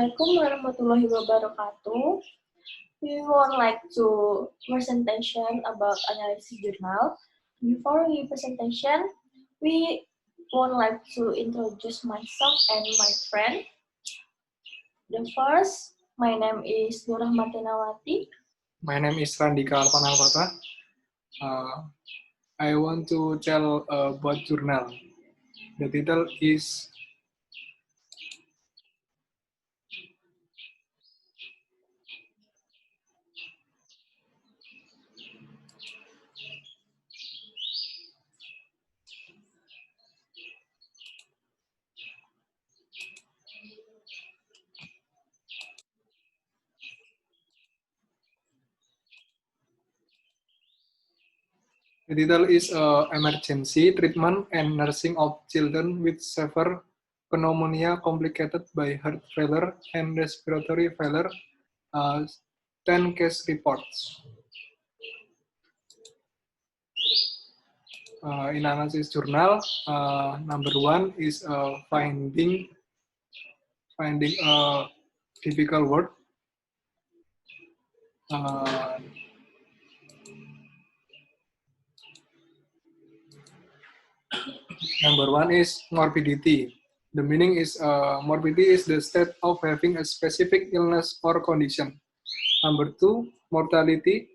Assalamualaikum warahmatullahi wabarakatuh. We would like to presentation about analysis journal. Before we presentation, we would like to introduce myself and my friend. The first, my name is Nurah Martinawati. My name is Randika Alpanalpata. I want to tell about journal. The title is Emergency Treatment and Nursing of Children with Severe Pneumonia Complicated by Heart Failure and Respiratory Failure, 10 case reports. In analysis journal, number 1 is finding a difficult word. Number 1 is morbidity. The meaning is morbidity is the state of having a specific illness or condition. Number 2, mortality.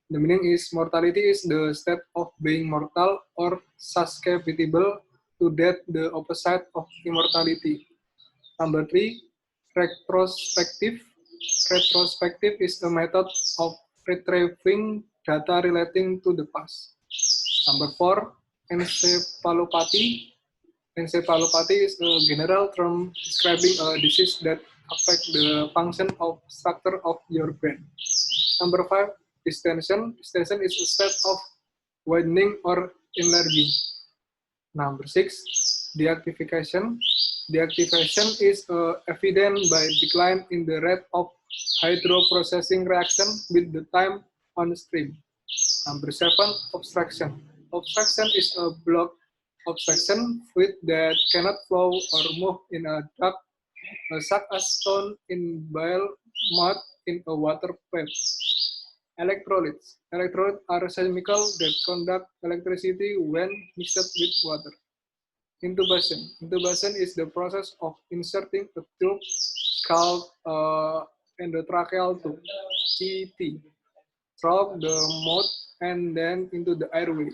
The meaning is mortality is the state of being mortal or susceptible to death, the opposite of immortality. Number 3, retrospective. Retrospective is a method of retrieving data relating to the past. Number 4, encephalopathy. Encephalopathy is a general term describing a disease that affects the function of structure of your brain. Number 5, distension. Distension is a state of widening or enlarging. Number 6, deactivation. Deactivation is evident by decline in the rate of hydroprocessing reaction with the time on stream. Number 7, obstruction. Obstruction is a block obstruction fluid that cannot flow or move in a duct, such as stone in bile, mud in a water pipe. Electrolytes. Electrolytes are chemicals that conduct electricity when mixed with water. Intubation. Intubation is the process of inserting a tube called endotracheal tube, ET, through the mouth and then into the airway.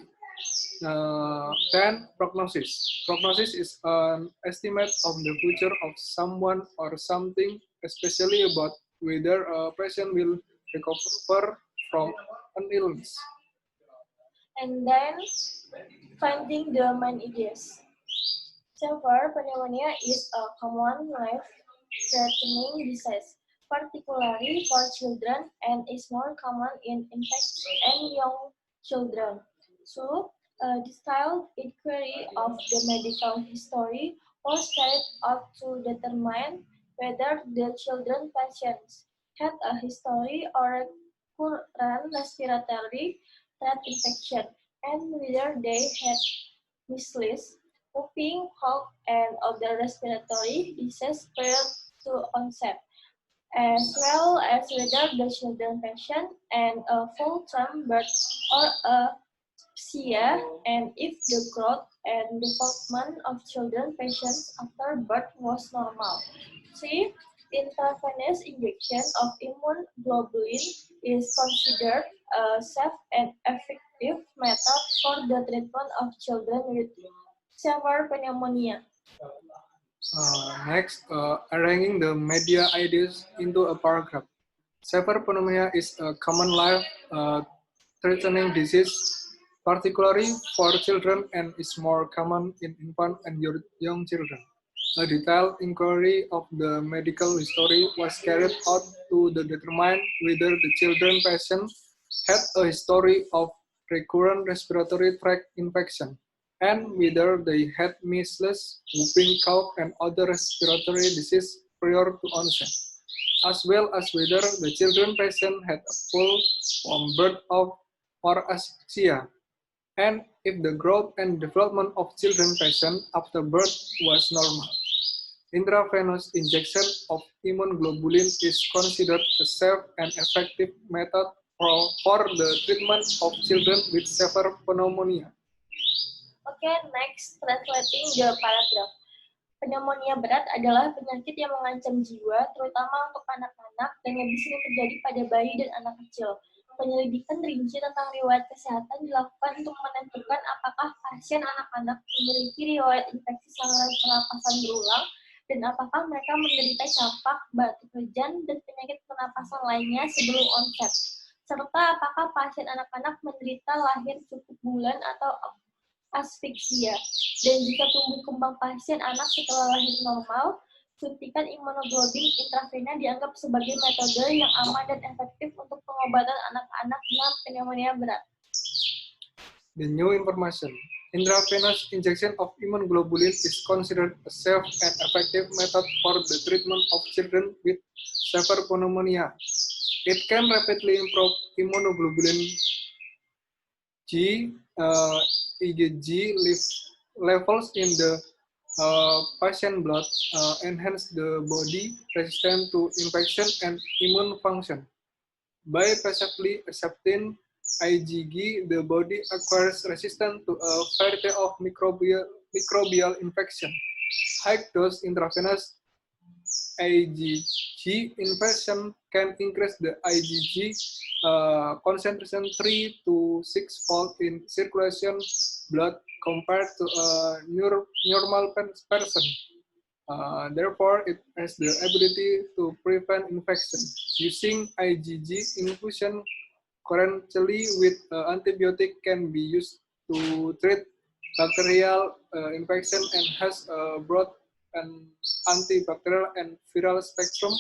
Then prognosis. Prognosis is an estimate of the future of someone or something, especially about whether a patient will recover from an illness. And then finding the main ideas. Severe pneumonia is a common life-threatening disease, particularly for children, and is more common in infants and young children. So, a detailed inquiry of the medical history was carried out to determine whether the children patients had a history or recurrent respiratory tract infection, and whether they had measles, whooping cough, and other respiratory diseases prior to onset, as well as whether the children patient and a full-term birth or asphyxia, and if the growth and development of children patients after birth was normal. 3. Intravenous injection of immune globulin is considered a safe and effective method for the treatment of children with severe pneumonia. Next, arranging the media ideas into a paragraph. Severe pneumonia is a common life-threatening disease, particularly for children, and is more common in infant and young children. A detailed inquiry of the medical history was carried out to determine whether the children patient had a history of recurrent respiratory tract infection, and whether they had measles, whooping cough, and other respiratory disease prior to onset, as well as whether the children patient had a full-form birth or asphyxia, and if the growth and development of children patient after birth was normal. Intravenous injection of immunoglobulin is considered a safe and effective method for the treatment of children with severe pneumonia. Okay, next, translating the paragraph. Pneumonia berat adalah penyakit yang mengancam jiwa, terutama untuk anak-anak, dan lebih sering terjadi pada bayi dan anak kecil. Penyelidikan rinci tentang riwayat kesehatan dilakukan untuk menentukan apakah pasien anak-anak memiliki riwayat infeksi saluran pernapasan berulang, dan apakah mereka menderita campak, batuk hujan, dan penyakit pernapasan lainnya sebelum onset, serta apakah pasien anak-anak menderita lahir cukup bulan atau asfiksia. Dan jika tumbuh kembang pasien anak setelah lahir normal, suntikan imunoglobulin intravena dianggap sebagai metode yang aman dan efektif untuk pengobatan anak-anak dengan pneumonia berat. The new information. Intravenous injection of immunoglobulin is considered a safe and effective method for the treatment of children with severe pneumonia. It can rapidly improve immunoglobulin G, IgG levels in the patient blood, enhance the body resistance to infection and immune function. By passively accepting IgG, the body acquires resistance to a variety of microbial infection. High-dose intravenous IgG infusion can increase the IgG concentration 3 to 6-fold in circulation blood compared to a normal person. Therefore, it has the ability to prevent infection. Using IgG infusion currently with antibiotic can be used to treat bacterial infection and has a broad and antibacterial and viral spectrum,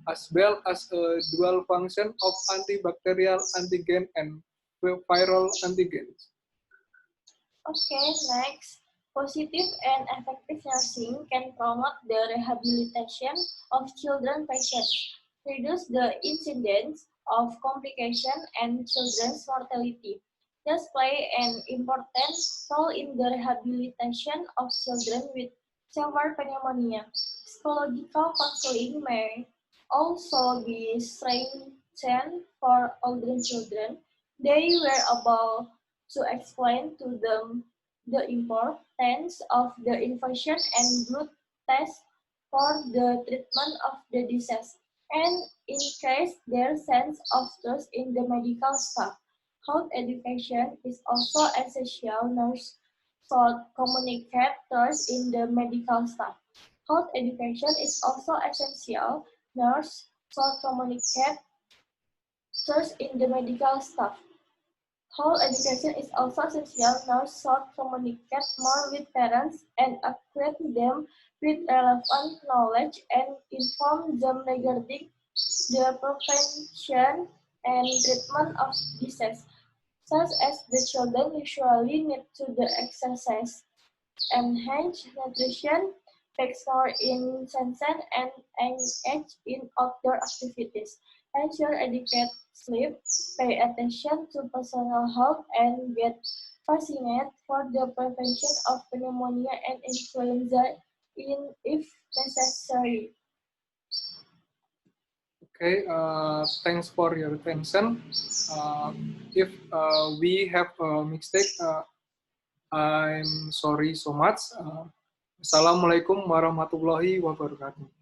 as well as a dual function of antibacterial antigen and viral antigens. Okay, next. Positive and effective nursing can promote the rehabilitation of children patients, reduce the incidence of complication and children's mortality. Thus play an important role in the rehabilitation of children with severe pneumonia. Psychological counseling may also be strengthened for older children. They were able to explain to them the importance of the infusion and blood test for the treatment of the disease, and increase their sense of trust in the medical staff. Health education is also essential. Nurse should communicate trust in the medical staff. Health education is also essential. Nurse should communicate trust in the medical staff. Health education is also essential. Nurses should communicate more with parents and equip them with relevant knowledge and inform them regarding the prevention and treatment of disease, such as the children usually need to the exercise, enhance nutrition, take more in sunshine, and engage in outdoor activities. Ensure adequate sleep, pay attention to personal health, and get vaccinated for the prevention of pneumonia and influenza if necessary. Okay, thanks for your attention. If we have a mistake, I'm sorry so much. Assalamualaikum warahmatullahi wabarakatuh.